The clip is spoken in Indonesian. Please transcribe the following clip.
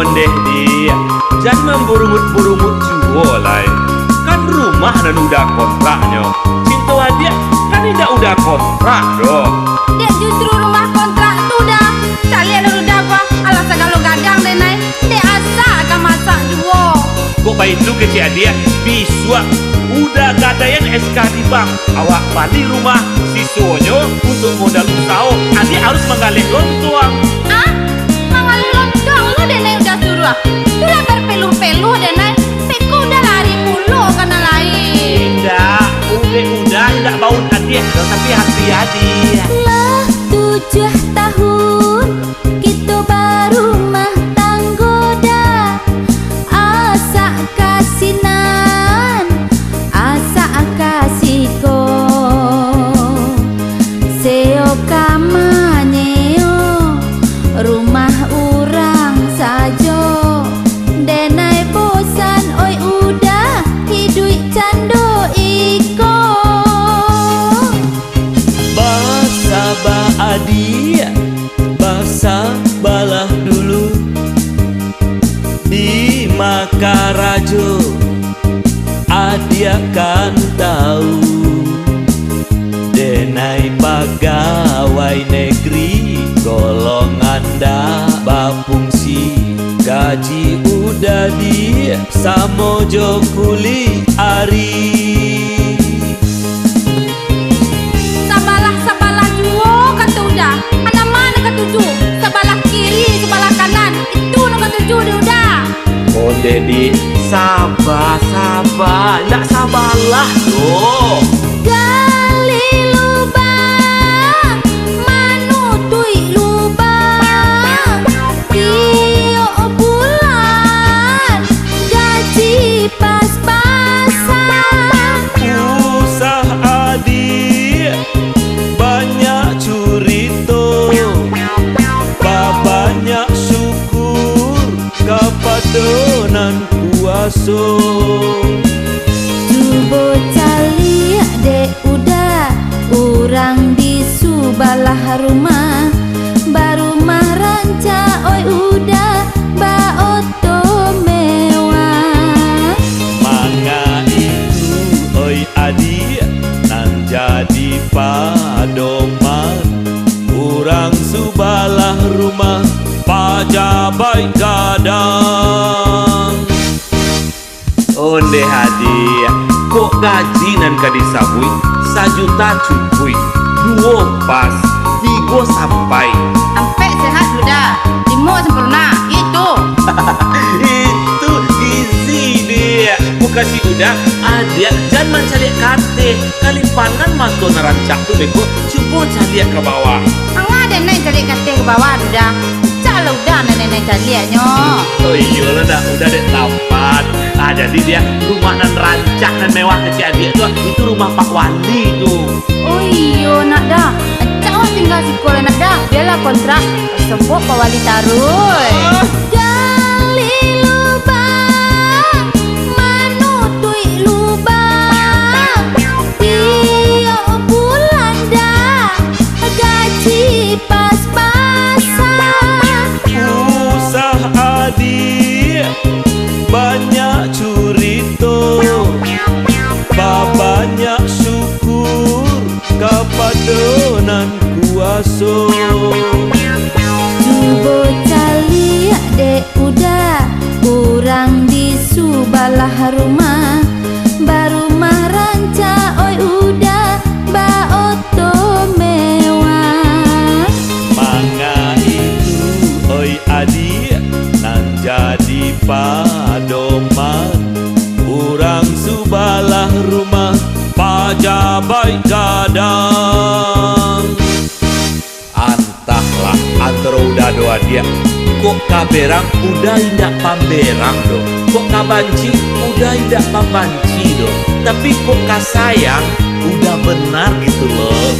ondeh dia jangan memburumut-burumut juolai. Kan rumah dan udah kontraknya. Cinta dia kan tidak udah kontrak dong. Dia justru rumah kontrak tuh dah. Tak lihat udah apa. Alasan kalau gadang deh naik. Dia asal akan masak juo. Kok baik itu kecil dia biswa udah gadayan SK di bank. Awak balik rumah siswanya untuk modal usaha. Adik harus menggalih lontong. Ah? Mangal lontong lu deh naik udah suruh. Tu lah berpeluh-peluh deh naik. Peko udah lari mulu karena lain. Udah tidak bau adik tapi hati adik. Lah 7 tahun kita baru mah tanggoda. Asa kasinan, asa kasiko. Seo kamanyeo rumah orang sajo. Denai bosan oi udah hidup cando iko. Adia basa balah dulu di Makarajo. Adia kan tahu denai pegawai negeri golongan dah bapungsi. Gaji udah dia samojo kuli ari. Ada mana ketujuh? Sebelah kiri, sebelah kanan. Itu nomor 7 dia udah. Oh Dedi, sabar, nggak sabarlah loh. Gali lubang, manutui lubang. Tiok bulan, gaji pas-pasan. Usah adik banyak curito, banyak syukur kepada nan kuaso. Cuba cari dek udah orang di subalah rumah. Baru mah ranca oi udah ba oto mewah. Manga itu oi adik nan jadi padoman. Orang subalah rumah pajabai gadang. Onde hadiah, kok gaji nan kadisabui 1 juta cukup, 2 pas, 3 sampai. Sampai sehat sudah, 5 sempurna, itu. Itu gizi dia, bukan si udah adik jangan mencari kate kali panan mantu nerancak tuh beko, coba cari ke bawah. Angah ada naik cari kate ke bawah sudah. Kalau udah nenek cariannya. Oh iya lah udah deh tamat. Jadi dia rumah nan rancak dan mewah kecil adik tuh itu rumah Pak Wali tuh. Oh iya nak dah. Cak tinggal sekolah nak dah. Biarlah kontrak sebut Pak Wali taruh. Gali lubang, manutui lubang. Tiap bulan dah gaji pas-pasan. Usah adik banyak curito, banyak syukur kepada nan kuaso. Cuba cari dek udah orang di subalah rumah. Baru mah ranca oi udah ba oto mewah. Manga itu oi adik nan jadi padoman. Orang subalah rumah pajabai gadang. Entahlah antara udah doa dia. Kok kaberang udah indak pamberang dong. Kok kabanci udah indak pambanci dong. Tapi kok kasayang udah benar gitu loh.